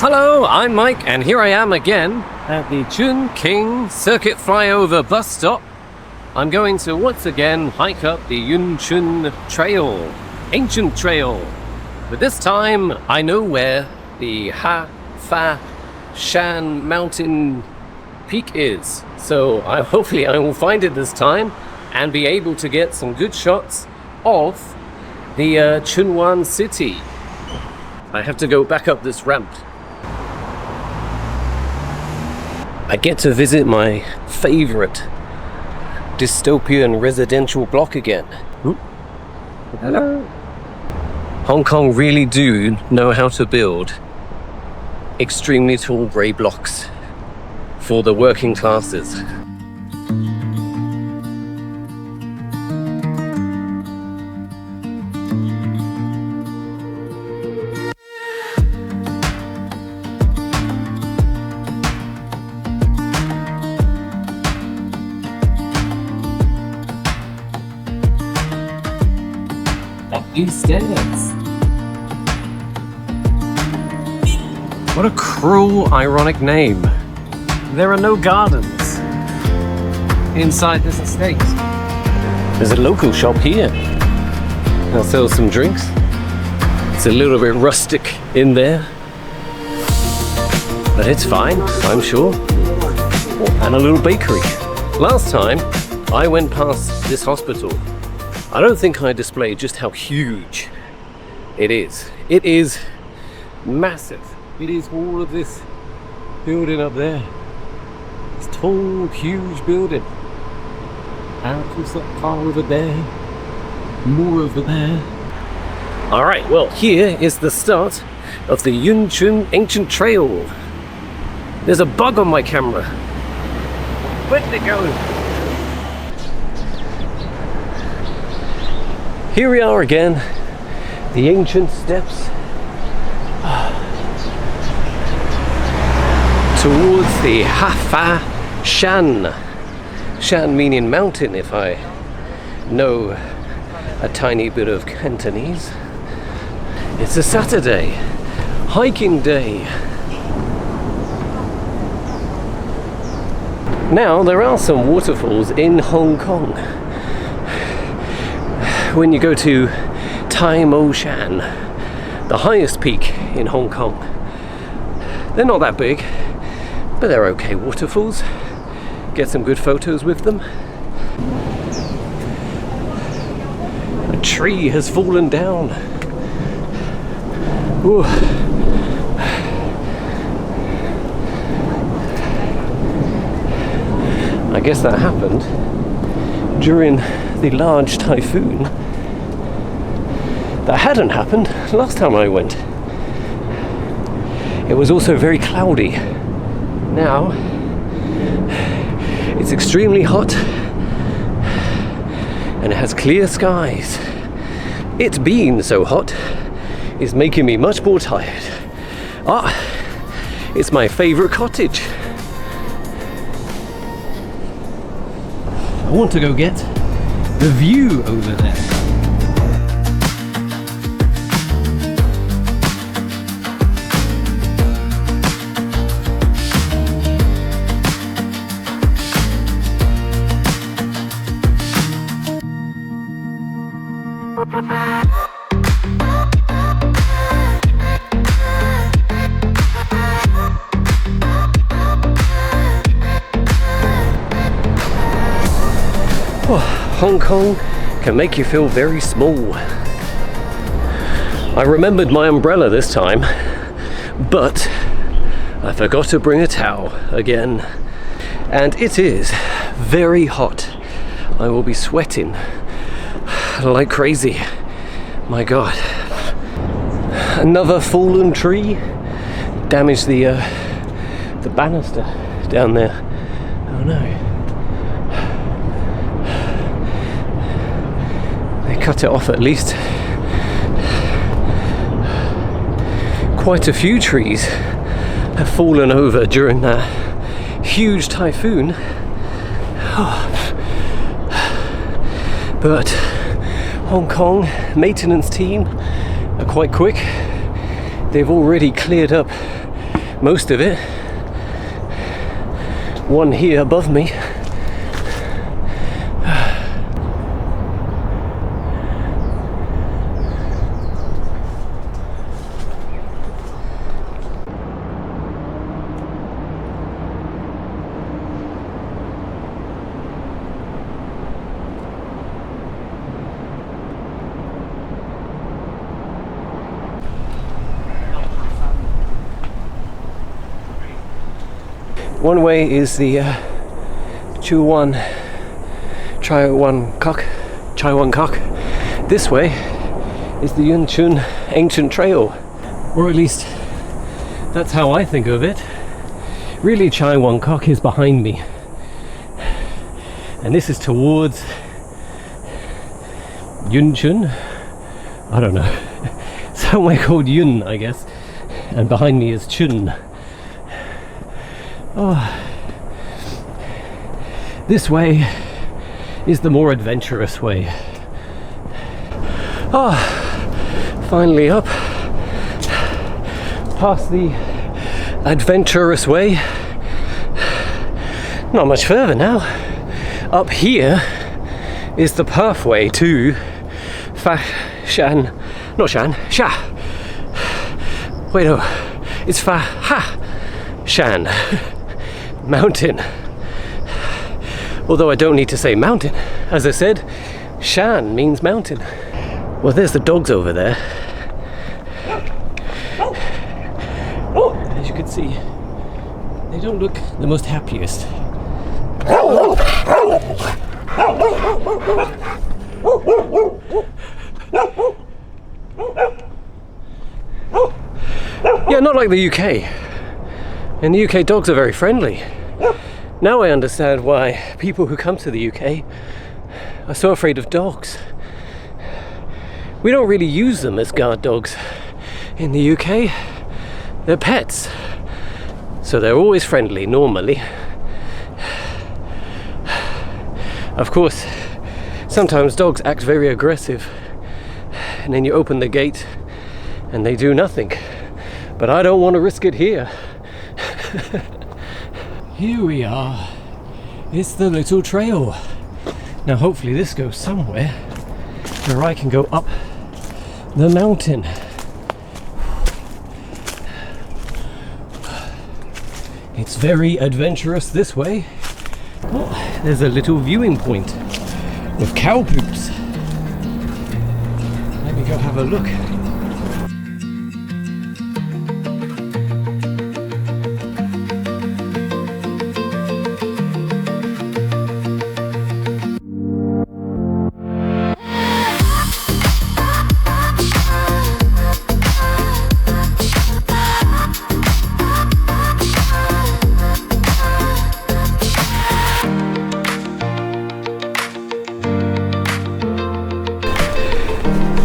Hello, I'm Mike, and here I am again at the Chun King Circuit Flyover bus stop. I'm going to once again hike up the Yuen Tsuen Trail, Ancient Trail. But this time, I know where the Ha Fa Shan mountain peak is. So hopefully I will find it this time and be able to get some good shots of the Tsuen Wan city. I have to go back up this ramp. I get to visit my favorite dystopian residential block again. Ooh. Hello. Hong Kong really do know how to build extremely tall grey blocks for the working classes. These stairs. What a cruel, ironic name. There are no gardens inside this estate. There's a local shop here. They'll sell some drinks. It's a little bit rustic in there, but it's fine, I'm sure. And a little bakery. Last time I went past this hospital, I don't think I displayed just how huge it is. It is massive. It is all of this building up there. This tall, huge building. And just that car over there. More over there. Alright, well, here is the start of the Yuen Tsuen Ancient Trail. There's a bug on my camera. Where did it go? Here we are again, the ancient steps towards the Ha Fa Shan. Shan meaning mountain, if I know a tiny bit of Cantonese. It's a Saturday, hiking day. Now, there are some waterfalls in Hong Kong. When you go to Tai Mo Shan, the highest peak in Hong Kong, they're not that big, but they're okay waterfalls. Get some good photos with them. A tree has fallen down. Ooh. I guess that happened during the large typhoon that hadn't happened last time I went. It was also very cloudy. Now it's extremely hot and it has clear skies. It being so hot is making me much more tired. It's my favorite cottage. I want to go get the view over there. Hong Kong can make you feel very small. I remembered my umbrella this time, but I forgot to bring a towel again. And it is very hot. I will be sweating like crazy. My God. Another fallen tree damaged the banister down there. Oh no. Cut it off at least. Quite a few trees have fallen over during that huge typhoon. But Hong Kong maintenance team are quite quick. They've already cleared up most of it. One here above me. One way is the Tsuen Wan Kok. This way is the Yuen Tsuen Ancient Trail, or at least that's how I think of it. Really, Tsuen Wan Kok is behind me, and this is towards Yuen Tsuen. I don't know, somewhere called Yun, I guess, and behind me is Chun. Oh, this way is the more adventurous way. Ah, finally up past the adventurous way. Not much further now. Up here is the pathway to Fa Shan, not Shan, Sha. Wait, no, it's Fa Ha Shan. Mountain. Although I don't need to say mountain. As I said, Shan means mountain. Well, there's the dogs over there. As you can see, they don't look the most happiest. Yeah, not like the UK. In the UK, dogs are very friendly. Now I understand why people who come to the UK are so afraid of dogs. We don't really use them as guard dogs in the UK. They're pets, so they're always friendly, normally. Of course, sometimes dogs act very aggressive, and then you open the gate and they do nothing. But I don't want to risk it here. Here we are. It's the little trail. Now hopefully this goes somewhere where I can go up the mountain. It's very adventurous this way. Oh, there's a little viewing point with cow poops. Let me go have a look.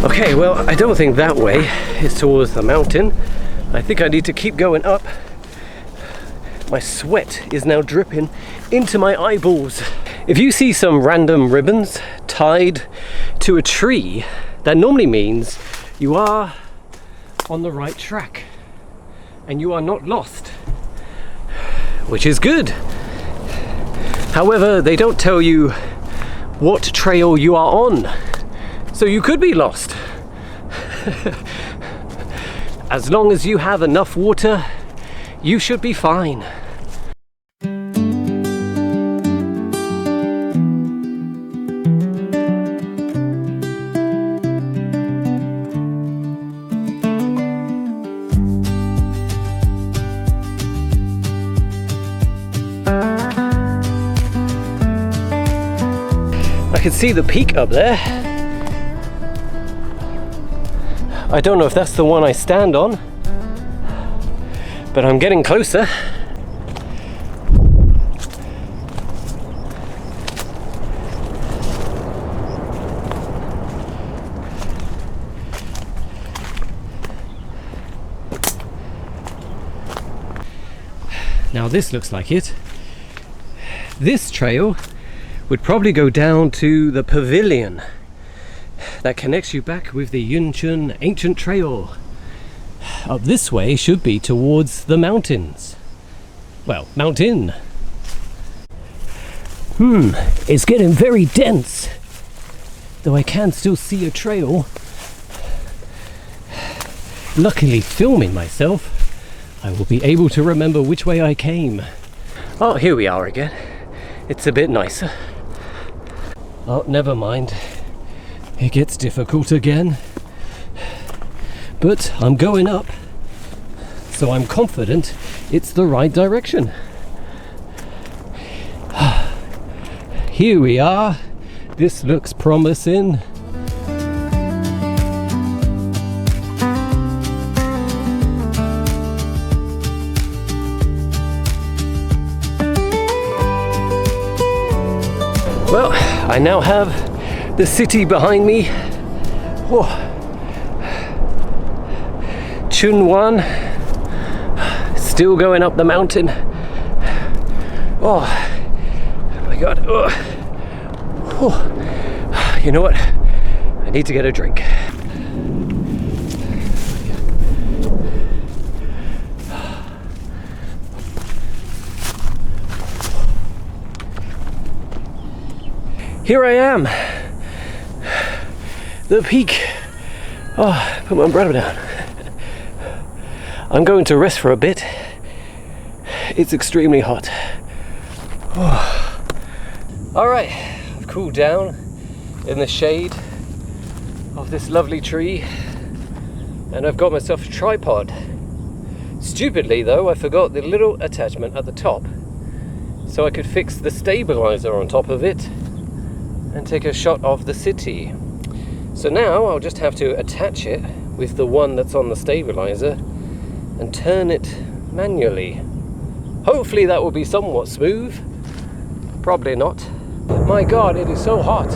Okay, well, I don't think that way is towards the mountain. I think I need to keep going up. My sweat is now dripping into my eyeballs. If you see some random ribbons tied to a tree, that normally means you are on the right track and you are not lost, which is good. However, they don't tell you what trail you are on, so you could be lost. As long as you have enough water, you should be fine. I can see the peak up there. I don't know if that's the one I stand on, but I'm getting closer. Now this looks like it. This trail would probably go down to the pavilion that connects you back with the Yuen Tsuen Ancient Trail. Up this way should be towards the mountains. Well, mountain. It's getting very dense. Though I can still see a trail. Luckily, filming myself, I will be able to remember which way I came. Oh, here we are again. It's a bit nicer. Oh, never mind. It gets difficult again. But I'm going up, so I'm confident it's the right direction. Here we are. This looks promising. Well, I now have the city behind me. Whoa. Tsuen Wan. Still going up the mountain. Oh my god. Oh. Oh. You know what? I need to get a drink. Here I am, the peak. Oh, put my umbrella down. I'm going to rest for a bit. It's extremely hot. Oh. All right, I've cooled down in the shade of this lovely tree, and I've got myself a tripod. Stupidly though, I forgot the little attachment at the top, so I could fix the stabilizer on top of it and take a shot of the city. So now I'll just have to attach it with the one that's on the stabilizer and turn it manually. Hopefully that will be somewhat smooth. Probably not. My god, it is so hot.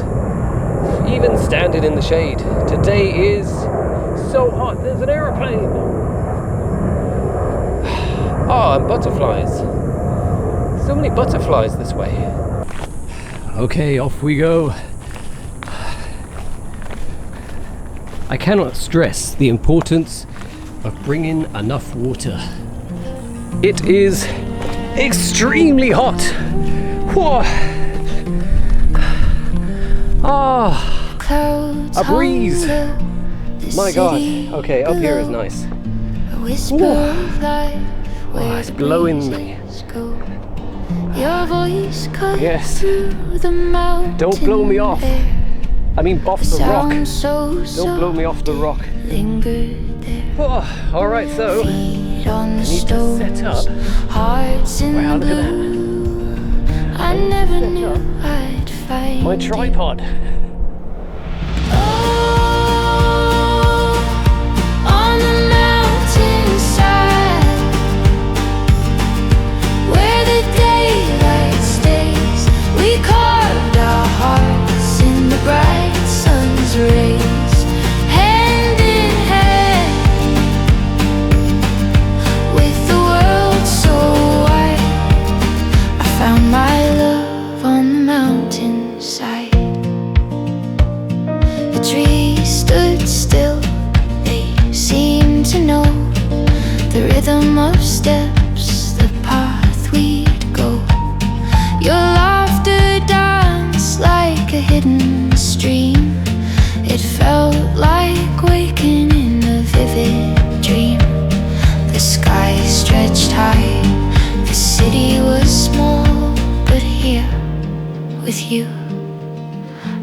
Even standing in the shade. Today is so hot. There's an aeroplane. Oh, and butterflies. So many butterflies this way. Okay, off we go. I cannot stress the importance of bringing enough water. It is extremely hot. Whoa. Ah, a breeze. My god. Okay, up here is nice. Oh, it's blowing me. Your voice yes. Don't blow me off. I mean off the rock. Don't blow me off the rock. Oh, alright, so I need to set up. Wow, look at that. I never knew I'd find my tripod. Of steps, the path we'd go. Your laughter danced like a hidden stream. It felt like waking in a vivid dream. The sky stretched high, the city was small, but here with you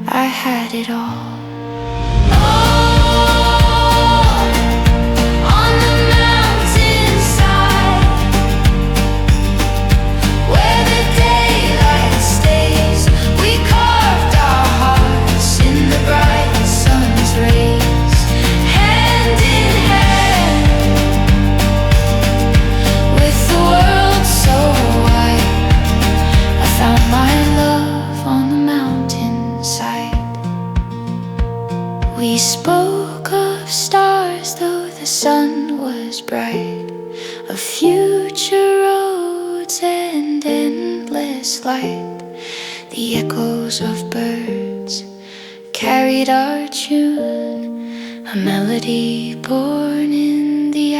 I had it all. We spoke of stars, though the sun was bright, of future roads and endless light. The echoes of birds carried our tune, a melody born in the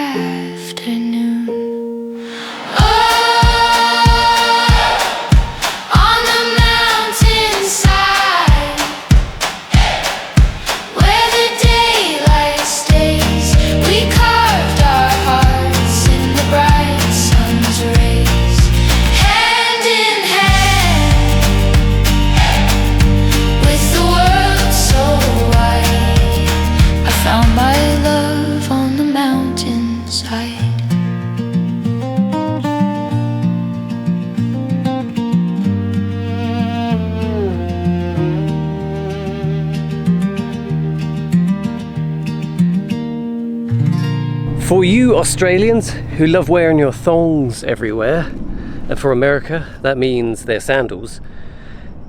For you Australians who love wearing your thongs everywhere, and for America that means their sandals,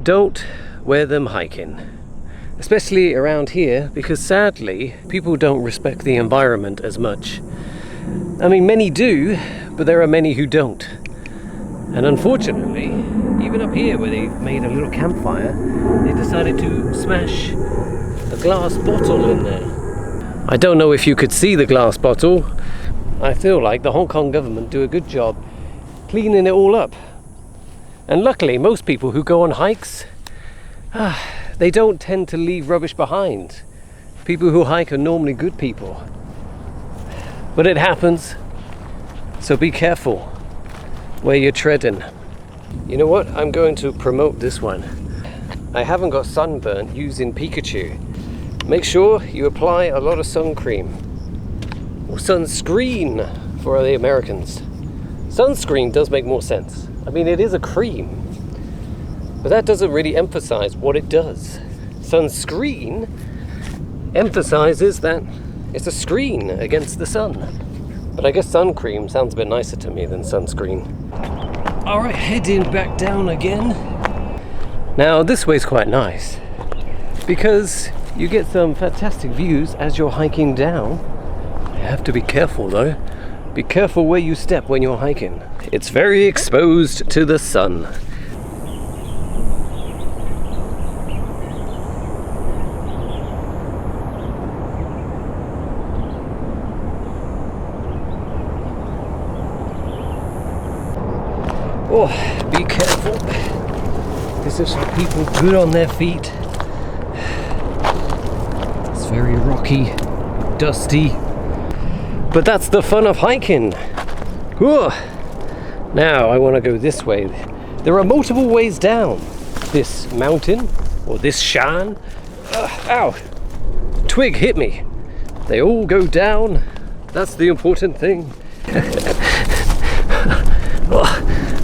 don't wear them hiking. Especially around here, because sadly people don't respect the environment as much. I mean, many do, but there are many who don't. And unfortunately, even up here where they've made a little campfire, they decided to smash a glass bottle in there. I don't know if you could see the glass bottle. I feel like the Hong Kong government do a good job cleaning it all up. And luckily, most people who go on hikes, they don't tend to leave rubbish behind. People who hike are normally good people. But it happens, so be careful where you're treading. You know what? I'm going to promote this one. I haven't got sunburnt using Pikachu. Make sure you apply a lot of sun cream. Or sunscreen for the Americans. Sunscreen does make more sense. I mean, it is a cream. But that doesn't really emphasize what it does. Sunscreen emphasizes that it's a screen against the sun. But I guess sun cream sounds a bit nicer to me than sunscreen. Alright, heading back down again. Now this way's quite nice because you get some fantastic views as you're hiking down. You have to be careful though. Be careful where you step when you're hiking. It's very exposed to the sun. Oh, be careful. This is for people good on their feet. It's very rocky, dusty. But that's the fun of hiking. Whoa. Now I want to go this way. There are multiple ways down this mountain or this shan. Ow! Twig hit me. They all go down. That's the important thing.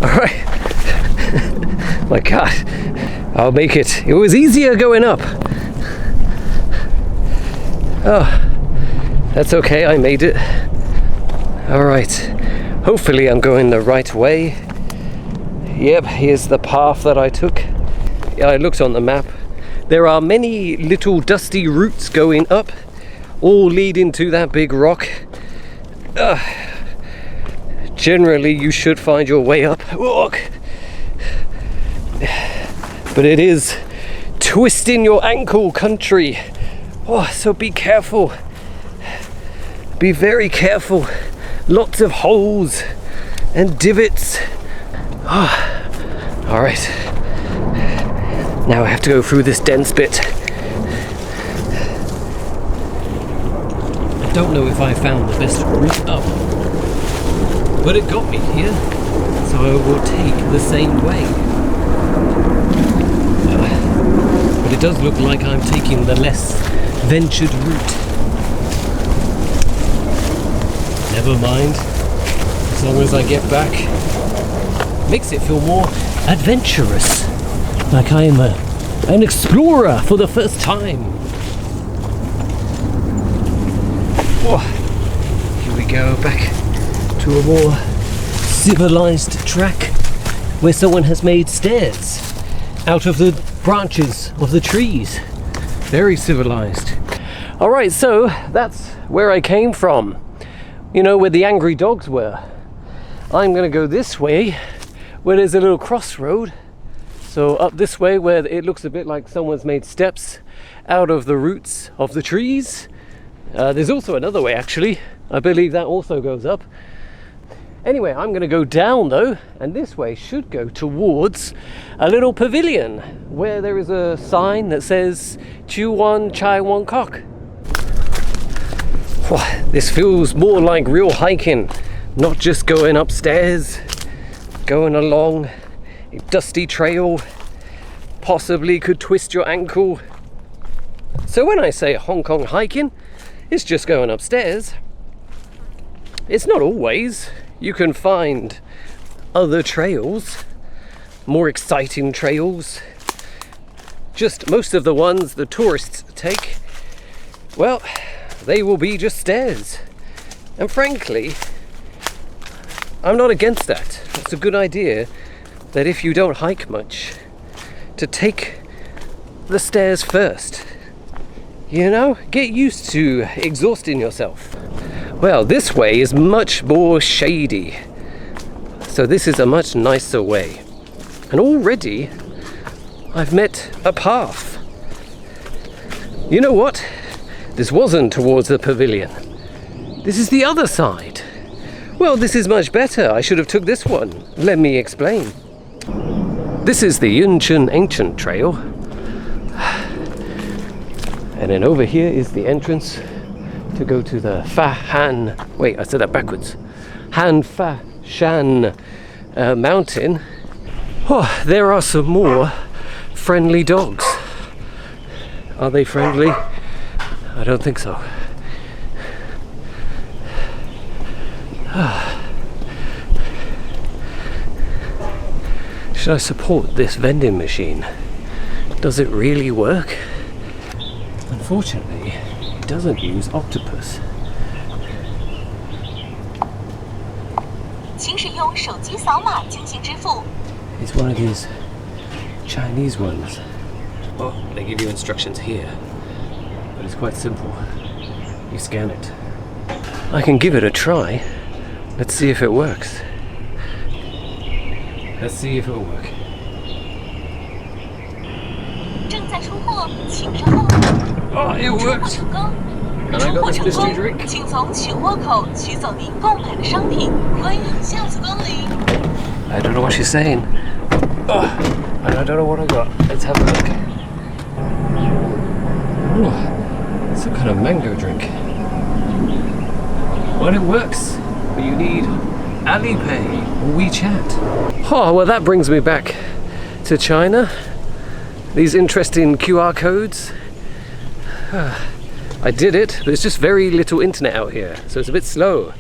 Alright. My God. I'll make it. It was easier going up. Oh. That's okay, I made it. Alright. Hopefully I'm going the right way. Yep, here's the path that I took. Yeah, I looked on the map. There are many little dusty routes going up, all leading to that big rock. Generally, you should find your way up. Walk. But it is twisting your ankle country. Oh, so be careful. Be very careful. Lots of holes and divots. Oh, all right. Now I have to go through this dense bit. I don't know if I found the best route up, but it got me here, so I will take the same way. But it does look like I'm taking the less ventured route. Never mind, as long as I get back. Makes it feel more adventurous, like I am an explorer for the first time. Oh, here we go, back to a more civilized track where someone has made stairs out of the branches of the trees. Very civilized. Alright, so that's where I came from. You know, where the angry dogs were. I'm gonna go this way where there's a little crossroad. So up this way where it looks a bit like someone's made steps out of the roots of the trees. There's also another way actually. I believe that also goes up. Anyway, I'm going to go down though, and this way should go towards a little pavilion where there is a sign that says Chu Wan Chai Wan Kok. This feels more like real hiking, not just going upstairs, going along a dusty trail, possibly could twist your ankle. So when I say Hong Kong hiking, it's just going upstairs. It's not always. You can find other trails, more exciting trails. Just most of the ones the tourists take, well, they will be just stairs. And frankly, I'm not against that. It's a good idea that if you don't hike much, to take the stairs first. You know, get used to exhausting yourself. Well, this way is much more shady. So this is a much nicer way. And already I've met a path. You know what? This wasn't towards the pavilion. This is the other side. Well, this is much better. I should have took this one. Let me explain. This is the Yuen Tsuen Ancient Trail. And then over here is the entrance to go to the wait, I said that backwards. Ha Fa Shan mountain. Oh, there are some more friendly dogs. Are they friendly? I don't think so. Should I support this vending machine? Does it really work? Unfortunately, it doesn't use octopus. It's one of these Chinese ones. Oh, they give you instructions here, but it's quite simple. You scan it. I can give it a try. Let's see if it works. Let's see if it will work. Oh, it worked! And I got this mystery drink. I don't know what she's saying. Oh, and I don't know what I got. Let's have a look. Ooh, some kind of mango drink. Well, it works, but you need Alipay or WeChat. Oh, well, that brings me back to China. These interesting QR codes. I did it, but it's just very little internet out here, so it's a bit slow.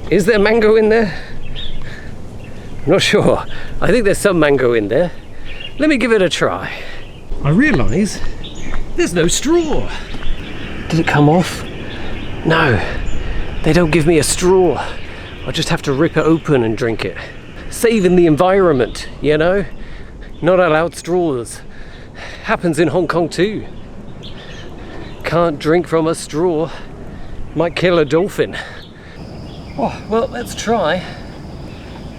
Is there mango in there? I'm not sure. I think there's some mango in there. Let me give it a try. I realise there's no straw. Did it come off? No, they don't give me a straw. I'll just have to rip it open and drink it. Saving the environment, you know? Not allowed straws. Happens in Hong Kong too. Can't drink from a straw. Might kill a dolphin. Oh, well, let's try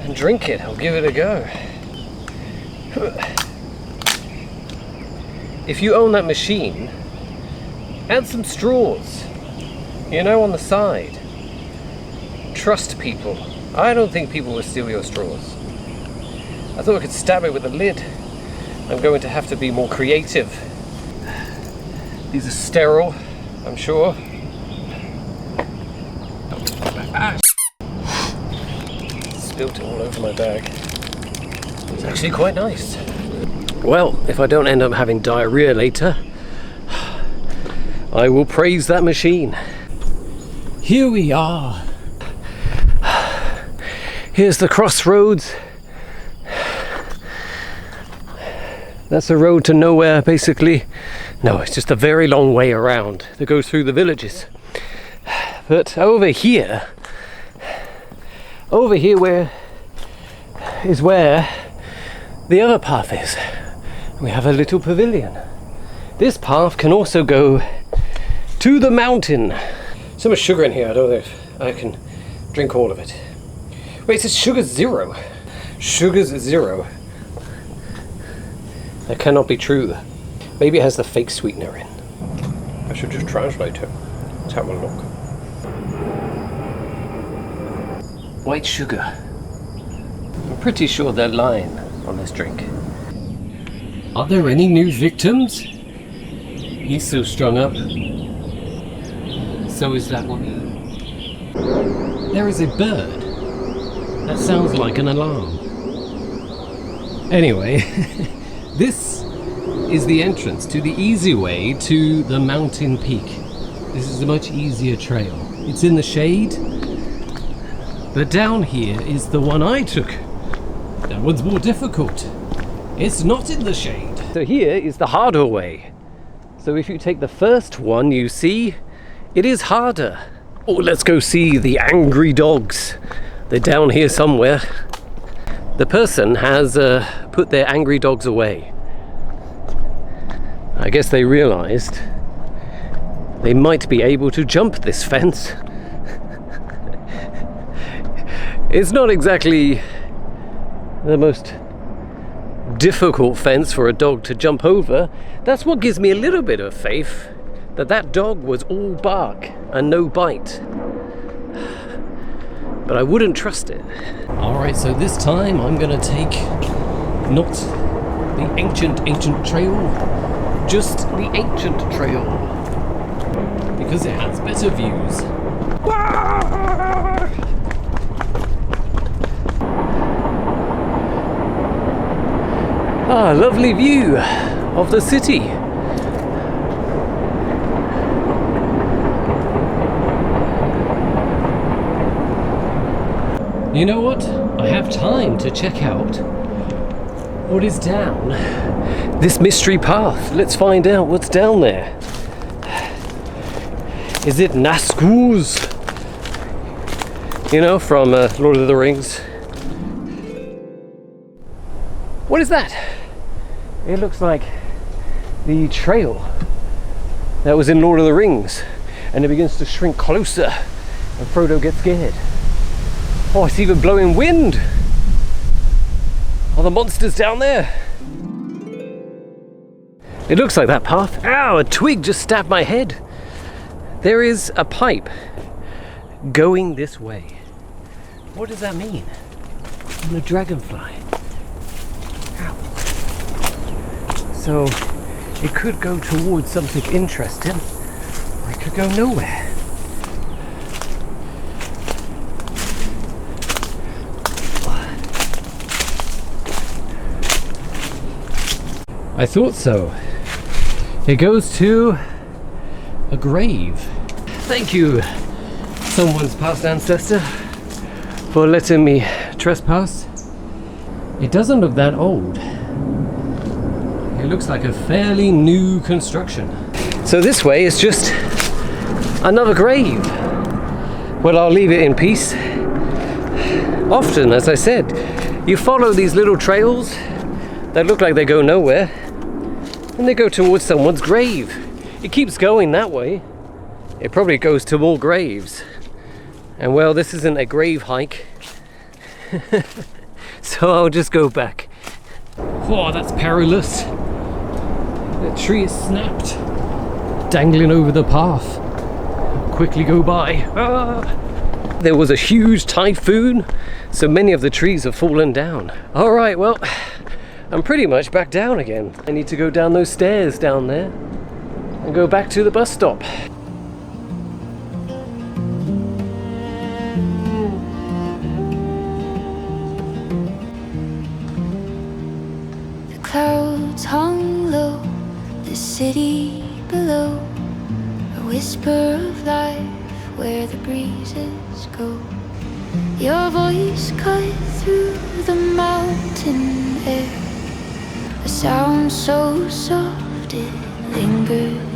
and drink it. I'll give it a go. If you own that machine, add some straws, you know, on the side. Trust people. I don't think people will steal your straws. I thought I could stab it with a lid. I'm going to have to be more creative. These are sterile, I'm sure. Ah, spilt it all over my bag. It's actually quite nice. Well, if I don't end up having diarrhea later, I will praise that machine. Here we are. Here's the crossroads. That's a road to nowhere, basically. No, it's just a very long way around that goes through the villages. But over here where the other path is. We have a little pavilion. This path can also go to the mountain. So much sugar in here, I don't know if I can drink all of it. Wait, it says sugar's 0. Sugar's 0. That cannot be true. Maybe it has the fake sweetener in. I should just translate it. Let's have a look. White sugar. I'm pretty sure they're lying on this drink. Are there any new victims? He's so strung up. So is that one. There is a bird. That sounds like an alarm. Anyway, this is the entrance to the easy way to the mountain peak. This is a much easier trail. It's in the shade, but down here is the one I took. That one's more difficult. It's not in the shade. So here is the harder way. So if you take the first one, you see, it is harder. Oh, let's go see the angry dogs. They're down here somewhere. The person has put their angry dogs away. I guess they realized they might be able to jump this fence. It's not exactly the most difficult fence for a dog to jump over. That's what gives me a little bit of faith that that dog was all bark and no bite. But I wouldn't trust it. Alright, so this time I'm gonna take not the ancient trail, just the ancient trail, because it has better views. Ah, lovely view of the city. You know what? I have time to check out what is down this mystery path. Let's find out what's down there. Is it Nazgûl's? You know, from Lord of the Rings. What is that? It looks like the trail that was in Lord of the Rings, and it begins to shrink closer and Frodo gets scared. Oh, it's even blowing wind! Are the monsters down there? It looks like that path. Ow, a twig just stabbed my head. There is a pipe going this way. What does that mean? And a dragonfly. Ow. So, it could go towards something interesting, or it could go nowhere. I thought so. It goes to a grave. Thank you, someone's past ancestor, for letting me trespass. It doesn't look that old. It looks like a fairly new construction. So this way is just another grave. Well, I'll leave it in peace. Often, as I said, you follow these little trails that look like they go nowhere, and they go towards someone's grave. It keeps going that way. It probably goes to more graves. And well, this isn't a grave hike. So I'll just go back. Oh, that's perilous. The tree is snapped, dangling over the path. I'll quickly go by. Ah! There was a huge typhoon, so many of the trees have fallen down. All right, well, I'm pretty much back down again. I need to go down those stairs down there and go back to the bus stop. The clouds hung low, the city below, a whisper of life where the breezes go. Your voice cut through the mountain air, a sound so soft it lingered